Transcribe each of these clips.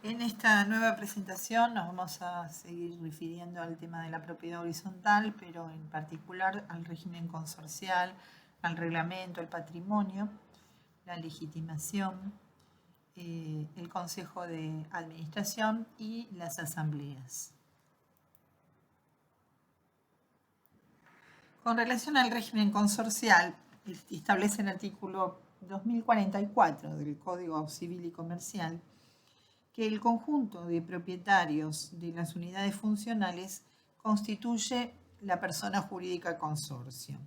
En esta nueva presentación nos vamos a seguir refiriendo al tema de la propiedad horizontal, pero en particular al régimen consorcial, al reglamento, al patrimonio, la legitimación, el consejo de administración y las asambleas. Con relación al régimen consorcial, establece el artículo 2044 del Código Civil y Comercial que el conjunto de propietarios de las unidades funcionales constituye la persona jurídica consorcio.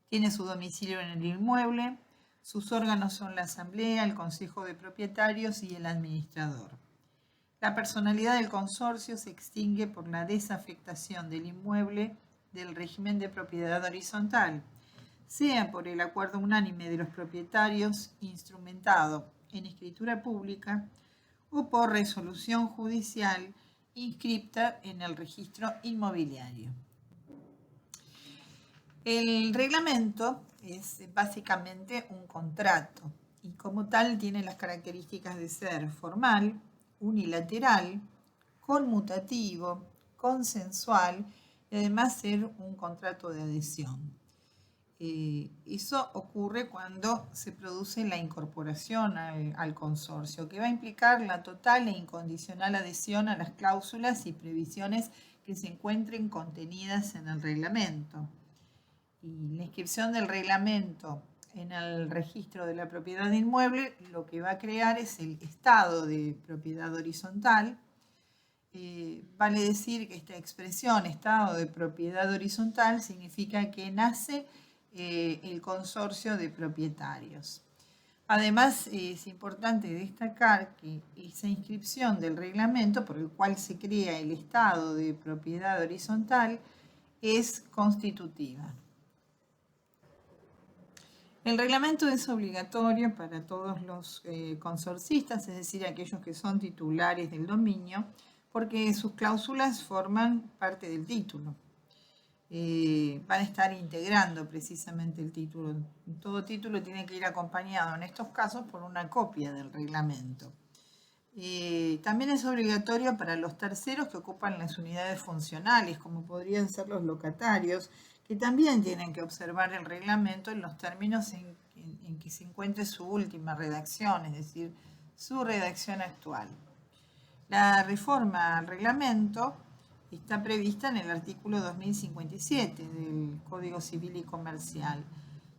Tiene su domicilio en el inmueble, sus órganos son la asamblea, el consejo de propietarios y el administrador. La personalidad del consorcio se extingue por la desafectación del inmueble del régimen de propiedad horizontal, sea por el acuerdo unánime de los propietarios instrumentado en escritura pública o por resolución judicial inscripta en el registro inmobiliario. El reglamento es básicamente un contrato y como tal tiene las características de ser formal, unilateral, conmutativo, consensual y además ser un contrato de adhesión. Eso ocurre cuando se produce la incorporación al consorcio, que va a implicar la total e incondicional adhesión a las cláusulas y previsiones que se encuentren contenidas en el reglamento. Y la inscripción del reglamento en el registro de la propiedad de inmueble lo que va a crear es el estado de propiedad horizontal. Vale decir que esta expresión, estado de propiedad horizontal, significa que nace el consorcio de propietarios. Además, es importante destacar que esa inscripción del reglamento por el cual se crea el estado de propiedad horizontal es constitutiva. El reglamento es obligatorio para todos los consorcistas, es decir, aquellos que son titulares del dominio, porque sus cláusulas forman parte del título. Van a estar integrando precisamente el título. Todo título tiene que ir acompañado en estos casos por una copia del reglamento. También es obligatorio para los terceros que ocupan las unidades funcionales, como podrían ser los locatarios, que también tienen que observar el reglamento en los términos en que se encuentre su última redacción, es decir, su redacción actual. La reforma al reglamento está prevista en el artículo 2057 del Código Civil y Comercial,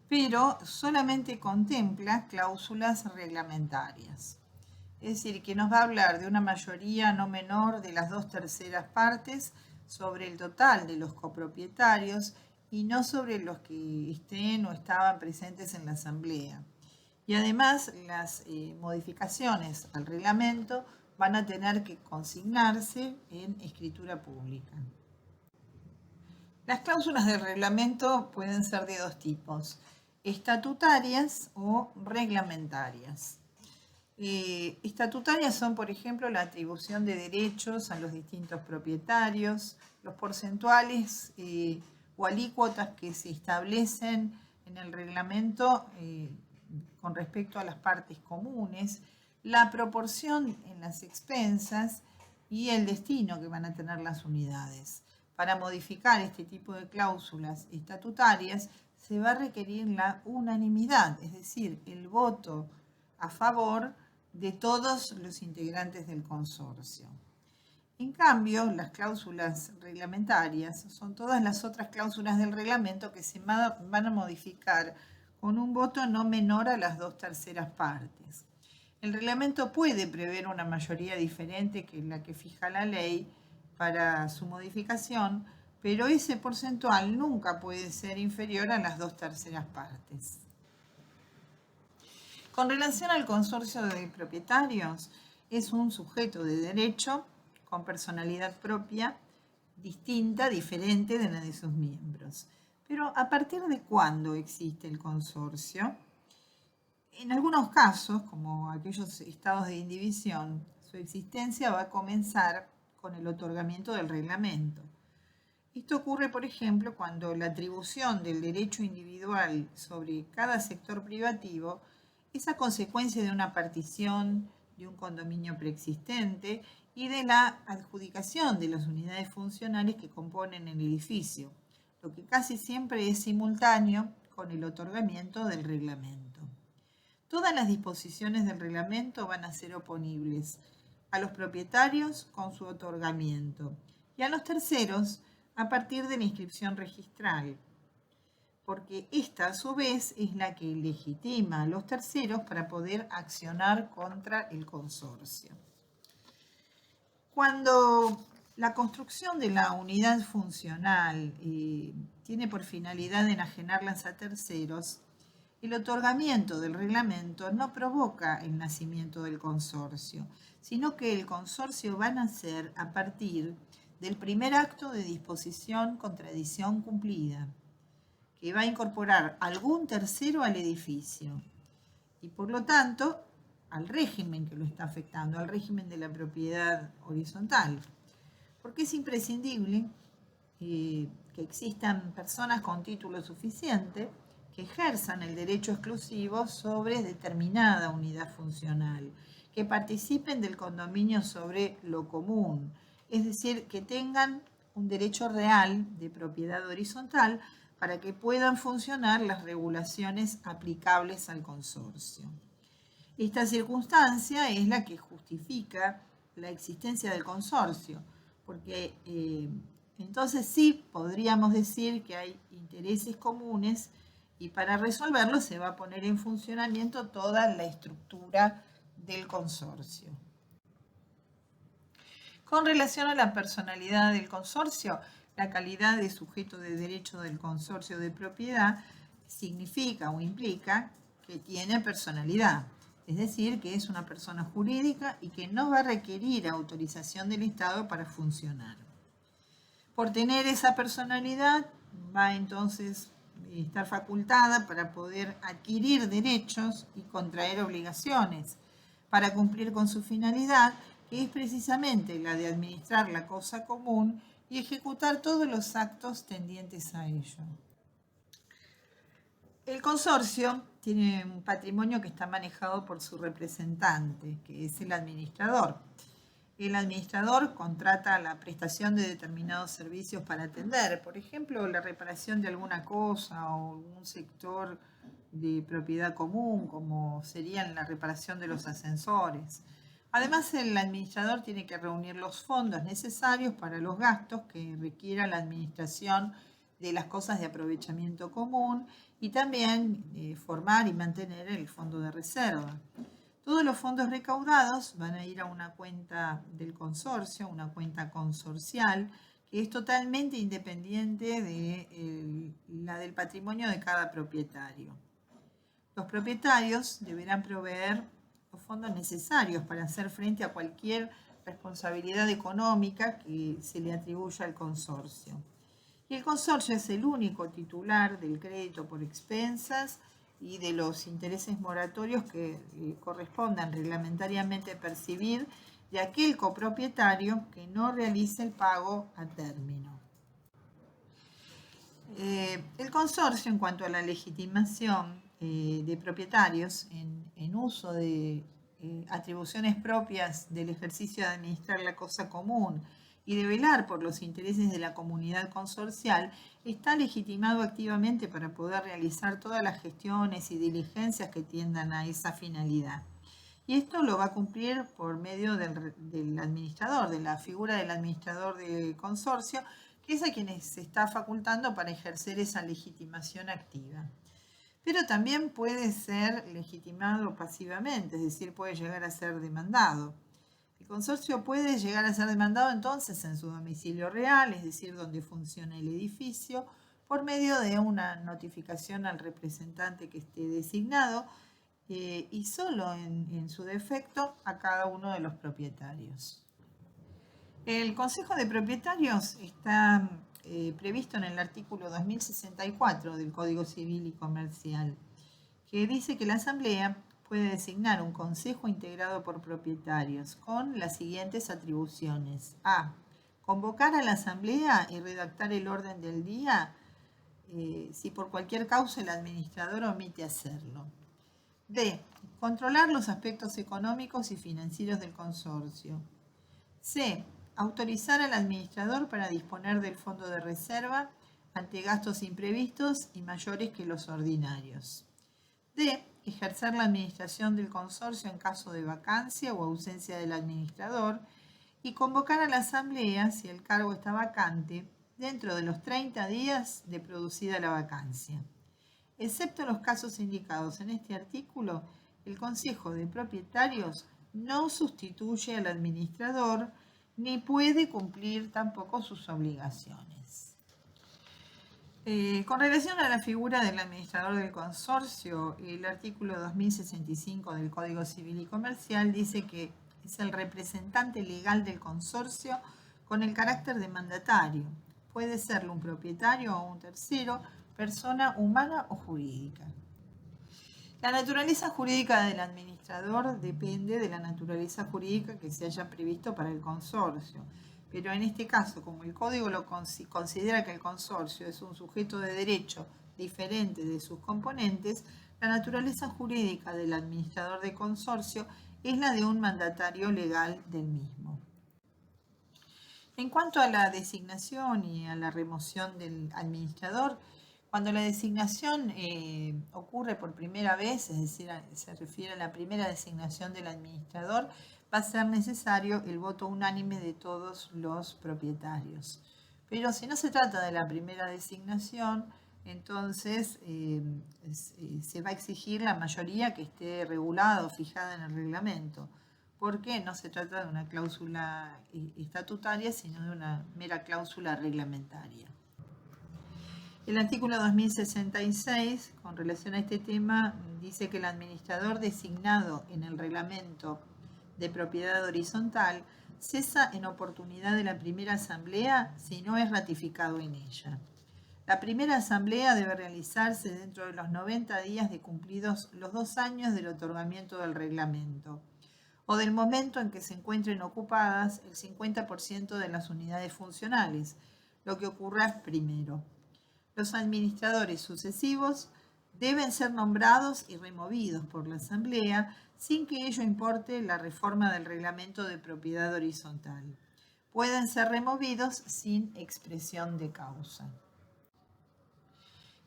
pero solamente contempla cláusulas reglamentarias. Es decir, que nos va a hablar de una mayoría no menor de las 2/3 partes sobre el total de los copropietarios y no sobre los que estén o estaban presentes en la asamblea. Y además las modificaciones al reglamento van a tener que consignarse en escritura pública. Las cláusulas del reglamento pueden ser de dos tipos, estatutarias o reglamentarias. Estatutarias son, por ejemplo, la atribución de derechos a los distintos propietarios, los porcentuales o alícuotas que se establecen en el reglamento con respecto a las partes comunes, la proporción en las expensas y el destino que van a tener las unidades. Para modificar este tipo de cláusulas estatutarias se va a requerir la unanimidad, es decir, el voto a favor de todos los integrantes del consorcio. En cambio, las cláusulas reglamentarias son todas las otras cláusulas del reglamento que se van a modificar con un voto no menor a las 2/3 partes. El reglamento puede prever una mayoría diferente que la que fija la ley para su modificación, pero ese porcentual nunca puede ser inferior a las 2/3 partes. Con relación al consorcio de propietarios, es un sujeto de derecho con personalidad propia, distinta, diferente de la de sus miembros. Pero ¿a partir de cuándo existe el consorcio? En algunos casos, como aquellos estados de indivisión, su existencia va a comenzar con el otorgamiento del reglamento. Esto ocurre, por ejemplo, cuando la atribución del derecho individual sobre cada sector privativo es a consecuencia de una partición, de un condominio preexistente y de la adjudicación de las unidades funcionales que componen el edificio, lo que casi siempre es simultáneo con el otorgamiento del reglamento. Todas las disposiciones del reglamento van a ser oponibles a los propietarios con su otorgamiento y a los terceros a partir de la inscripción registral, porque esta a su vez es la que legitima a los terceros para poder accionar contra el consorcio. Cuando la construcción de la unidad funcional tiene por finalidad enajenarlas a terceros, el otorgamiento del reglamento no provoca el nacimiento del consorcio, sino que el consorcio va a nacer a partir del primer acto de disposición contra edición cumplida, que va a incorporar algún tercero al edificio y por lo tanto al régimen que lo está afectando, al régimen de la propiedad horizontal, porque es imprescindible que existan personas con título suficiente que ejerzan el derecho exclusivo sobre determinada unidad funcional, que participen del condominio sobre lo común, es decir, que tengan un derecho real de propiedad horizontal para que puedan funcionar las regulaciones aplicables al consorcio. Esta circunstancia es la que justifica la existencia del consorcio, porque entonces sí podríamos decir que hay intereses comunes y para resolverlo se va a poner en funcionamiento toda la estructura del consorcio. Con relación a la personalidad del consorcio, la calidad de sujeto de derecho del consorcio de propiedad significa o implica que tiene personalidad, es decir, que es una persona jurídica y que no va a requerir autorización del Estado para funcionar. Por tener esa personalidad, va entonces a estar facultada para poder adquirir derechos y contraer obligaciones para cumplir con su finalidad, que es precisamente la de administrar la cosa común y ejecutar todos los actos tendientes a ello. El consorcio tiene un patrimonio que está manejado por su representante, que es el administrador. El administrador contrata la prestación de determinados servicios para atender, por ejemplo, la reparación de alguna cosa o algún sector de propiedad común, como sería la reparación de los ascensores. Además, el administrador tiene que reunir los fondos necesarios para los gastos que requiera la administración de las cosas de aprovechamiento común y también formar y mantener el fondo de reserva. Todos los fondos recaudados van a ir a una cuenta del consorcio, una cuenta consorcial, que es totalmente independiente de la del patrimonio de cada propietario. Los propietarios deberán proveer los fondos necesarios para hacer frente a cualquier responsabilidad económica que se le atribuya al consorcio. Y el consorcio es el único titular del crédito por expensas y de los intereses moratorios que correspondan reglamentariamente percibir de aquel copropietario que no realice el pago a término. El consorcio, en cuanto a la legitimación de propietarios en uso de atribuciones propias del ejercicio de administrar la cosa común y de velar por los intereses de la comunidad consorcial, está legitimado activamente para poder realizar todas las gestiones y diligencias que tiendan a esa finalidad. Y esto lo va a cumplir por medio del administrador, de la figura del administrador de consorcio, que es a quien se está facultando para ejercer esa legitimación activa. Pero también puede ser legitimado pasivamente, es decir, puede llegar a ser demandado. El consorcio puede llegar a ser demandado entonces en su domicilio real, es decir, donde funciona el edificio, por medio de una notificación al representante que esté designado y solo en su defecto a cada uno de los propietarios. El Consejo de Propietarios está previsto en el artículo 2064 del Código Civil y Comercial, que dice que la Asamblea puede designar un consejo integrado por propietarios con las siguientes atribuciones. A. Convocar a la Asamblea y redactar el orden del día si por cualquier causa el administrador omite hacerlo. B. controlar los aspectos económicos y financieros del consorcio. C. Autorizar al administrador para disponer del fondo de reserva ante gastos imprevistos y mayores que los ordinarios. D. Ejercer la administración del consorcio en caso de vacancia o ausencia del administrador y convocar a la asamblea, si el cargo está vacante, dentro de los 30 días de producida la vacancia. Excepto los casos indicados en este artículo, el Consejo de Propietarios no sustituye al administrador ni puede cumplir tampoco sus obligaciones. Con relación a la figura del administrador del consorcio, el artículo 2065 del Código Civil y Comercial dice que es el representante legal del consorcio con el carácter de mandatario. Puede serlo un propietario o un tercero, persona humana o jurídica. La naturaleza jurídica del administrador depende de la naturaleza jurídica que se haya previsto para el consorcio. Pero en este caso, como el Código considera que el consorcio es un sujeto de derecho diferente de sus componentes, la naturaleza jurídica del administrador de consorcio es la de un mandatario legal del mismo. En cuanto a la designación y a la remoción del administrador, cuando la designación ocurre por primera vez, es decir, se refiere a la primera designación del administrador, va a ser necesario el voto unánime de todos los propietarios. Pero si no se trata de la primera designación, entonces se va a exigir la mayoría que esté regulada o fijada en el reglamento, porque no se trata de una cláusula estatutaria, sino de una mera cláusula reglamentaria. El artículo 2066, con relación a este tema, dice que el administrador designado en el reglamento de propiedad horizontal cesa en oportunidad de la primera asamblea si no es ratificado en ella. La primera asamblea debe realizarse dentro de los 90 días de cumplidos los 2 años del otorgamiento del reglamento o del momento en que se encuentren ocupadas el 50% de las unidades funcionales, lo que ocurra primero. Los administradores sucesivos deben ser nombrados y removidos por la asamblea sin que ello importe la reforma del reglamento de propiedad horizontal. Pueden ser removidos sin expresión de causa.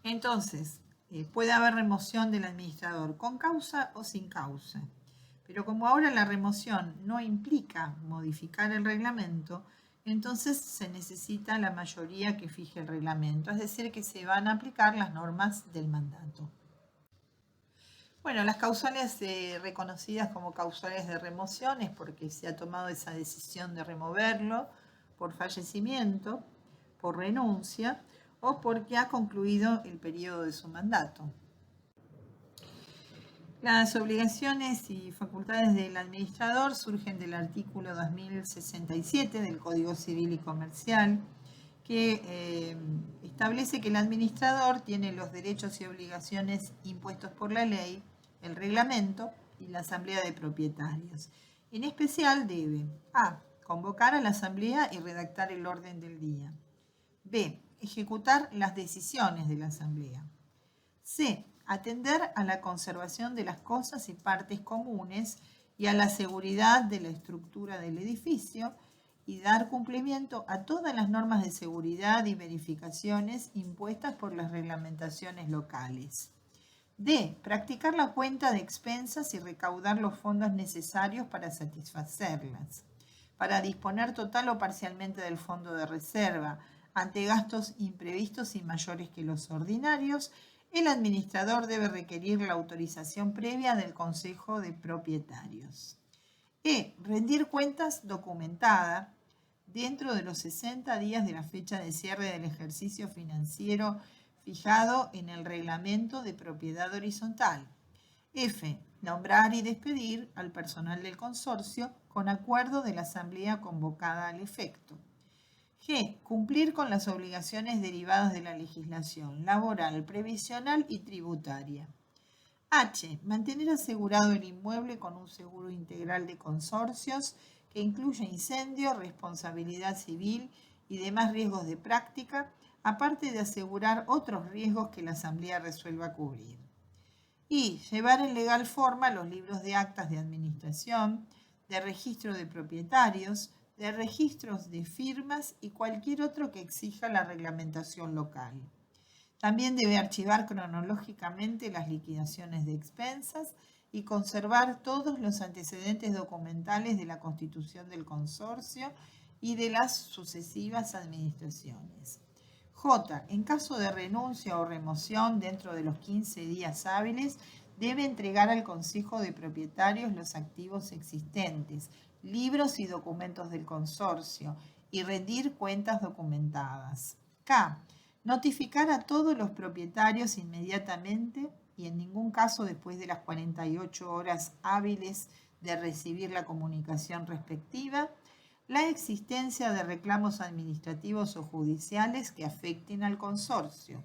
Entonces, puede haber remoción del administrador con causa o sin causa. Pero como ahora la remoción no implica modificar el reglamento, entonces se necesita la mayoría que fije el reglamento, es decir, que se van a aplicar las normas del mandato. Bueno, las causales reconocidas como causales de remoción es porque se ha tomado esa decisión de removerlo por fallecimiento, por renuncia o porque ha concluido el periodo de su mandato. Las obligaciones y facultades del administrador surgen del artículo 2067 del Código Civil y Comercial, que establece que el administrador tiene los derechos y obligaciones impuestos por la ley, el reglamento y la asamblea de propietarios. En especial debe a. Convocar a la asamblea y redactar el orden del día. B. Ejecutar las decisiones de la asamblea. C. Atender a la conservación de las cosas y partes comunes y a la seguridad de la estructura del edificio y dar cumplimiento a todas las normas de seguridad y verificaciones impuestas por las reglamentaciones locales. D. Practicar la cuenta de expensas y recaudar los fondos necesarios para satisfacerlas. Para disponer total o parcialmente del fondo de reserva ante gastos imprevistos y mayores que los ordinarios, el administrador debe requerir la autorización previa del Consejo de Propietarios. E. Rendir cuentas documentada dentro de los 60 días de la fecha de cierre del ejercicio financiero fijado en el reglamento de propiedad horizontal. F. Nombrar y despedir al personal del consorcio con acuerdo de la asamblea convocada al efecto. G. Cumplir con las obligaciones derivadas de la legislación laboral, previsional y tributaria. H. Mantener asegurado el inmueble con un seguro integral de consorcios que incluya incendio, responsabilidad civil y demás riesgos de práctica, aparte de asegurar otros riesgos que la asamblea resuelva cubrir. y llevar en legal forma los libros de actas de administración, de registro de propietarios, de registros de firmas y cualquier otro que exija la reglamentación local. También debe archivar cronológicamente las liquidaciones de expensas y conservar todos los antecedentes documentales de la constitución del consorcio y de las sucesivas administraciones. J. En caso de renuncia o remoción dentro de los 15 días hábiles, debe entregar al Consejo de Propietarios los activos existentes, libros y documentos del consorcio y rendir cuentas documentadas. K. Notificar a todos los propietarios inmediatamente y en ningún caso después de las 48 horas hábiles de recibir la comunicación respectiva, la existencia de reclamos administrativos o judiciales que afecten al consorcio.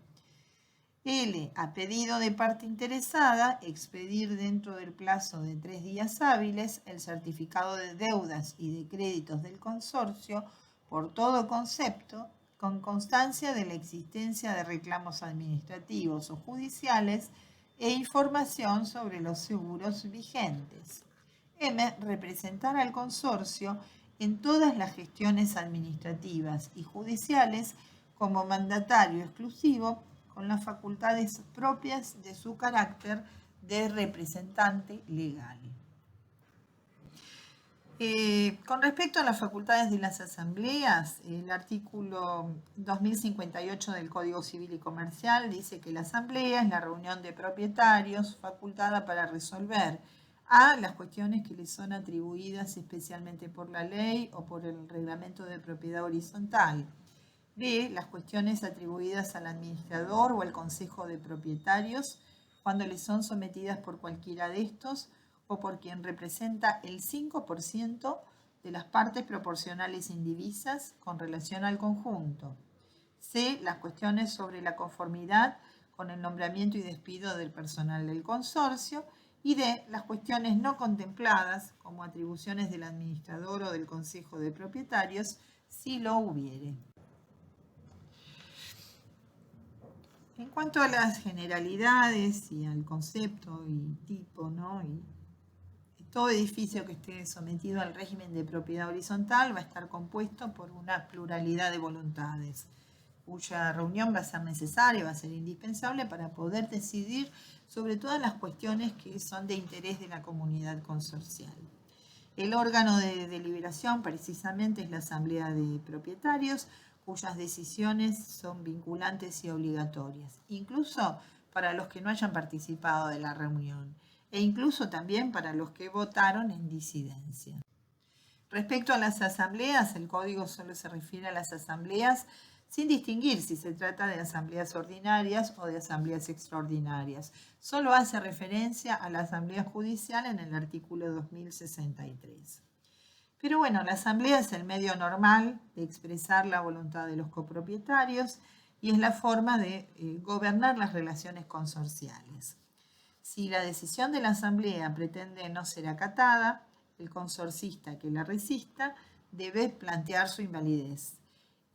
L. A pedido de parte interesada, expedir dentro del plazo de 3 días hábiles el certificado de deudas y de créditos del consorcio por todo concepto, con constancia de la existencia de reclamos administrativos o judiciales e información sobre los seguros vigentes. M. Representar al consorcio en todas las gestiones administrativas y judiciales como mandatario exclusivo con las facultades propias de su carácter de representante legal. Con respecto a las facultades de las asambleas, el artículo 2058 del Código Civil y Comercial dice que la asamblea es la reunión de propietarios facultada para resolver a. Las cuestiones que les son atribuidas especialmente por la ley o por el reglamento de propiedad horizontal. B. Las cuestiones atribuidas al administrador o al consejo de propietarios cuando les son sometidas por cualquiera de estos o por quien representa el 5% de las partes proporcionales indivisas con relación al conjunto. C. Las cuestiones sobre la conformidad con el nombramiento y despido del personal del consorcio. Y D. Las cuestiones no contempladas como atribuciones del administrador o del consejo de propietarios, si lo hubiere. En cuanto a las generalidades y al concepto y tipo, ¿no? Y todo edificio que esté sometido al régimen de propiedad horizontal va a estar compuesto por una pluralidad de voluntades, cuya reunión va a ser necesaria, va a ser indispensable para poder decidir sobre todas las cuestiones que son de interés de la comunidad consorcial. El órgano de deliberación precisamente es la Asamblea de Propietarios, cuyas decisiones son vinculantes y obligatorias, incluso para los que no hayan participado de la reunión, e incluso también para los que votaron en disidencia. Respecto a las asambleas, el código solo se refiere a las asambleas sin distinguir si se trata de asambleas ordinarias o de asambleas extraordinarias. Solo hace referencia a la asamblea judicial en el artículo 2063. Pero bueno, la asamblea es el medio normal de expresar la voluntad de los copropietarios y es la forma de gobernar las relaciones consorciales. Si la decisión de la asamblea pretende no ser acatada, el consorcista que la resista debe plantear su invalidez.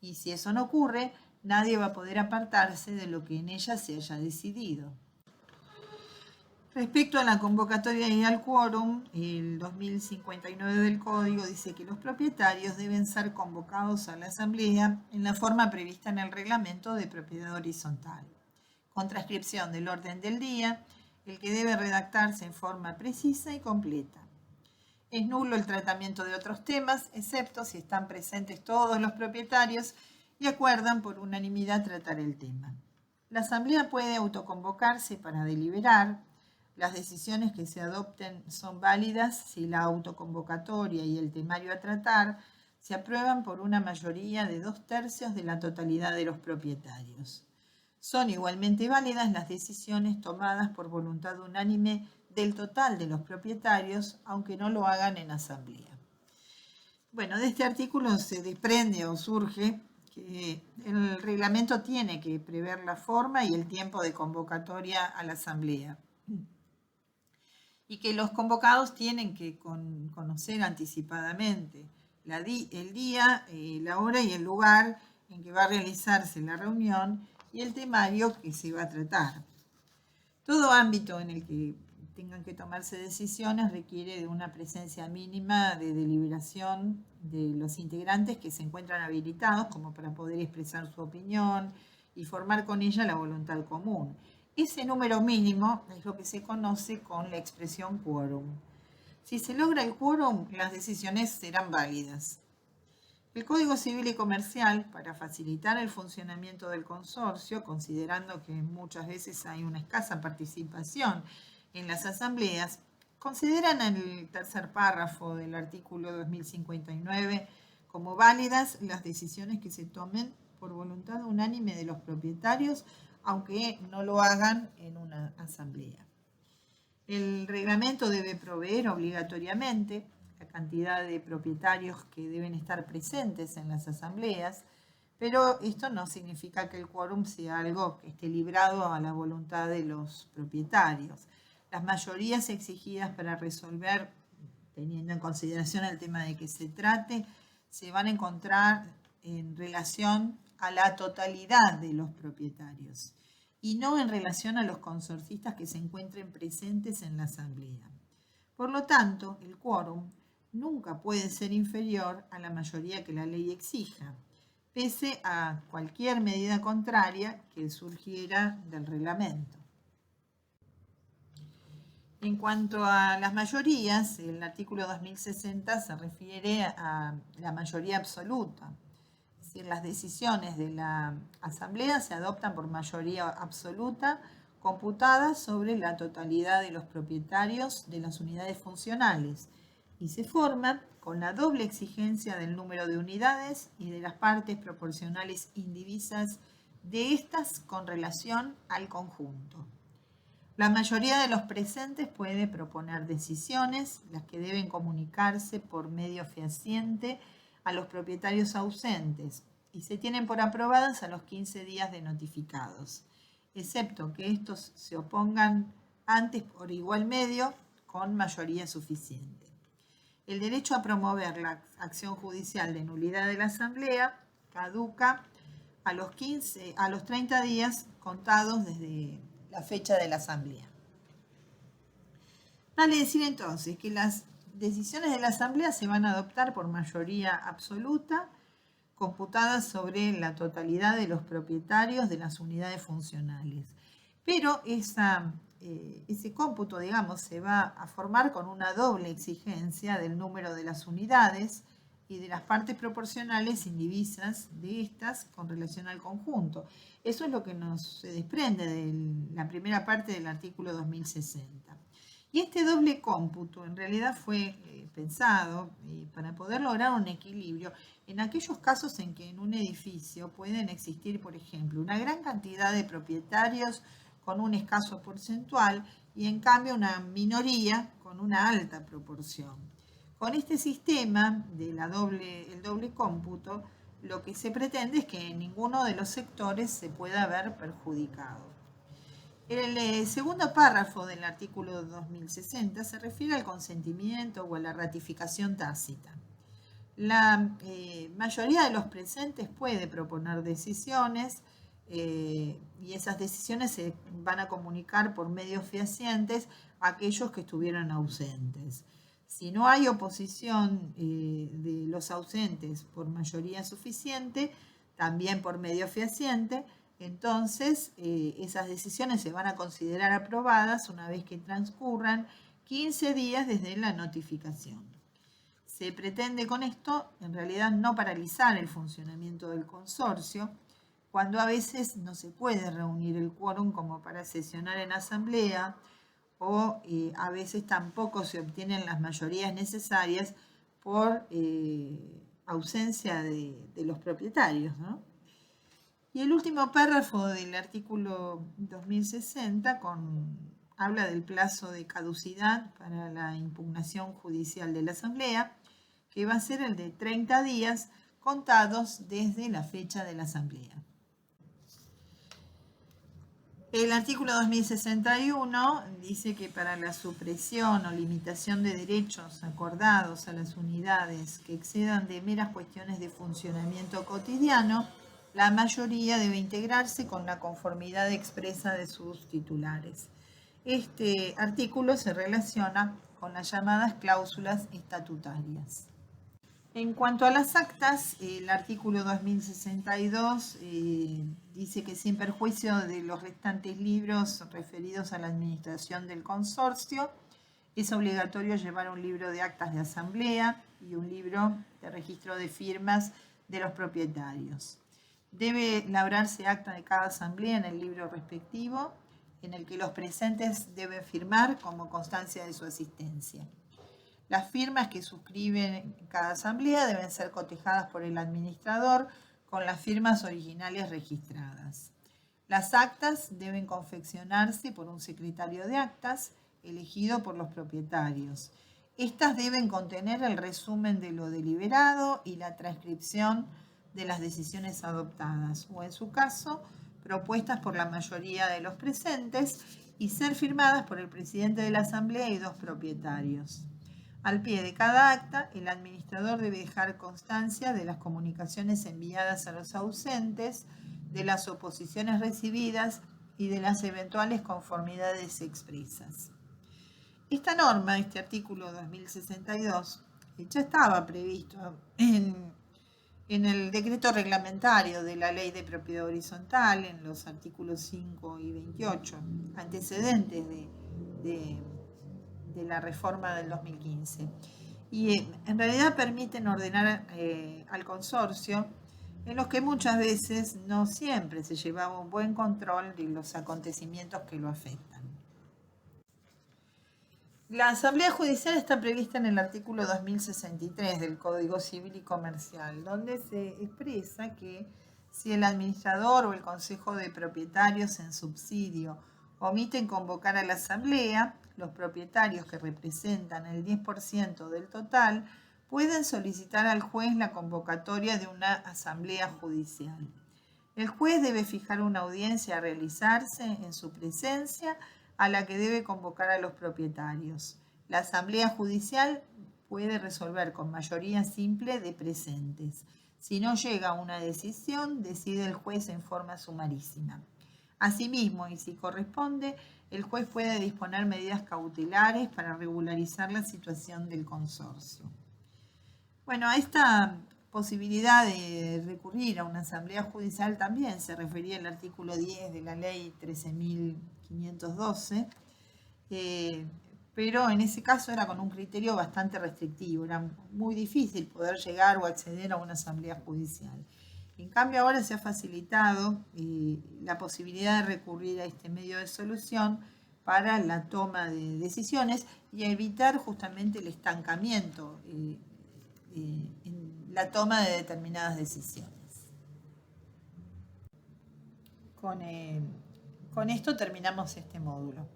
Y si eso no ocurre, nadie va a poder apartarse de lo que en ella se haya decidido. Respecto a la convocatoria y al quórum, el 2059 del Código dice que los propietarios deben ser convocados a la asamblea en la forma prevista en el reglamento de propiedad horizontal, con transcripción del orden del día, el que debe redactarse en forma precisa y completa. Es nulo el tratamiento de otros temas, excepto si están presentes todos los propietarios y acuerdan por unanimidad tratar el tema. La asamblea puede autoconvocarse para deliberar. Las decisiones que se adopten son válidas si la autoconvocatoria y el temario a tratar se aprueban por una mayoría de 2/3 de la totalidad de los propietarios. Son igualmente válidas las decisiones tomadas por voluntad unánime del total de los propietarios, aunque no lo hagan en asamblea. Bueno, de este artículo se desprende o surge que el reglamento tiene que prever la forma y el tiempo de convocatoria a la asamblea y que los convocados tienen que conocer anticipadamente el día, la hora y el lugar en que va a realizarse la reunión y el temario que se va a tratar. Todo ámbito en el que tengan que tomarse decisiones requiere de una presencia mínima de deliberación de los integrantes que se encuentran habilitados como para poder expresar su opinión y formar con ella la voluntad común. Ese número mínimo es lo que se conoce con la expresión quórum. Si se logra el quórum, las decisiones serán válidas. El Código Civil y Comercial, para facilitar el funcionamiento del consorcio, considerando que muchas veces hay una escasa participación en las asambleas, consideran el tercer párrafo del artículo 2059 como válidas las decisiones que se tomen por voluntad unánime de los propietarios, aunque no lo hagan en una asamblea. El reglamento debe proveer obligatoriamente la cantidad de propietarios que deben estar presentes en las asambleas, pero esto no significa que el quórum sea algo que esté librado a la voluntad de los propietarios. Las mayorías exigidas para resolver, teniendo en consideración el tema de que se trate, se van a encontrar en relación a la totalidad de los propietarios y no en relación a los consorcistas que se encuentren presentes en la asamblea. Por lo tanto, el quórum nunca puede ser inferior a la mayoría que la ley exija, pese a cualquier medida contraria que surgiera del reglamento. En cuanto a las mayorías, el artículo 2060 se refiere a la mayoría absoluta. Es decir, las decisiones de la asamblea se adoptan por mayoría absoluta computada sobre la totalidad de los propietarios de las unidades funcionales y se forman con la doble exigencia del número de unidades y de las partes proporcionales indivisas de estas con relación al conjunto. La mayoría de los presentes puede proponer decisiones, las que deben comunicarse por medio fehaciente a los propietarios ausentes y se tienen por aprobadas a los 15 días de notificados, excepto que estos se opongan antes por igual medio con mayoría suficiente. El derecho a promover la acción judicial de nulidad de la asamblea caduca a los 30 días contados desde la fecha de la asamblea. Vale decir entonces que las decisiones de la asamblea se van a adoptar por mayoría absoluta, computadas sobre la totalidad de los propietarios de las unidades funcionales. Pero ese cómputo, digamos, se va a formar con una doble exigencia del número de las unidades y de las partes proporcionales indivisas de estas con relación al conjunto. Eso es lo que se desprende de la primera parte del artículo 2060. Y este doble cómputo en realidad fue pensado para poder lograr un equilibrio en aquellos casos en que en un edificio pueden existir, por ejemplo, una gran cantidad de propietarios con un escaso porcentual y en cambio una minoría con una alta proporción. Con este sistema del doble cómputo, lo que se pretende es que ninguno de los sectores se pueda ver perjudicado. El segundo párrafo del artículo 2060 se refiere al consentimiento o a la ratificación tácita. La mayoría de los presentes puede proponer decisiones y esas decisiones se van a comunicar por medios fehacientes a aquellos que estuvieron ausentes. Si no hay oposición de los ausentes por mayoría suficiente, también por medio fehaciente, entonces esas decisiones se van a considerar aprobadas una vez que transcurran 15 días desde la notificación. Se pretende con esto, en realidad, no paralizar el funcionamiento del consorcio, cuando a veces no se puede reunir el quórum como para sesionar en asamblea, o a veces tampoco se obtienen las mayorías necesarias por ausencia de los propietarios, ¿no? Y el último párrafo del artículo 2060 habla del plazo de caducidad para la impugnación judicial de la asamblea, que va a ser el de 30 días contados desde la fecha de la asamblea. El artículo 2061 dice que para la supresión o limitación de derechos acordados a las unidades que excedan de meras cuestiones de funcionamiento cotidiano, la mayoría debe integrarse con la conformidad expresa de sus titulares. Este artículo se relaciona con las llamadas cláusulas estatutarias. En cuanto a las actas, el artículo 2062 dice que sin perjuicio de los restantes libros referidos a la administración del consorcio, es obligatorio llevar un libro de actas de asamblea y un libro de registro de firmas de los propietarios. Debe labrarse acta de cada asamblea en el libro respectivo, en el que los presentes deben firmar como constancia de su asistencia. Las firmas que suscriben cada asamblea deben ser cotejadas por el administrador con las firmas originales registradas. Las actas deben confeccionarse por un secretario de actas elegido por los propietarios. Estas deben contener el resumen de lo deliberado y la transcripción de las decisiones adoptadas, o en su caso, propuestas por la mayoría de los presentes y ser firmadas por el presidente de la asamblea y 2 propietarios. Al pie de cada acta, el administrador debe dejar constancia de las comunicaciones enviadas a los ausentes, de las oposiciones recibidas y de las eventuales conformidades expresas. Esta norma, este artículo 2062, ya estaba previsto en el decreto reglamentario de la Ley de Propiedad Horizontal, en los artículos 5 y 28, antecedentes de la reforma del 2015. Y en realidad permiten ordenar al consorcio, en los que muchas veces no siempre se llevaba un buen control de los acontecimientos que lo afectan. La Asamblea Judicial está prevista en el artículo 2063 del Código Civil y Comercial, donde se expresa que si el administrador o el Consejo de Propietarios en subsidio omiten convocar a la Asamblea, los propietarios que representan el 10% del total pueden solicitar al juez la convocatoria de una Asamblea Judicial. El juez debe fijar una audiencia a realizarse en su presencia a la que debe convocar a los propietarios. La Asamblea Judicial puede resolver con mayoría simple de presentes. Si no llega a una decisión, decide el juez en forma sumarísima. Asimismo, y si corresponde, el juez puede disponer medidas cautelares para regularizar la situación del consorcio. Bueno, a esta posibilidad de recurrir a una asamblea judicial también se refería el artículo 10 de la ley 13.512, pero en ese caso era con un criterio bastante restrictivo, era muy difícil poder llegar o acceder a una asamblea judicial. En cambio, ahora se ha facilitado la posibilidad de recurrir a este medio de solución para la toma de decisiones y evitar justamente el estancamiento en la toma de determinadas decisiones. Con esto terminamos este módulo.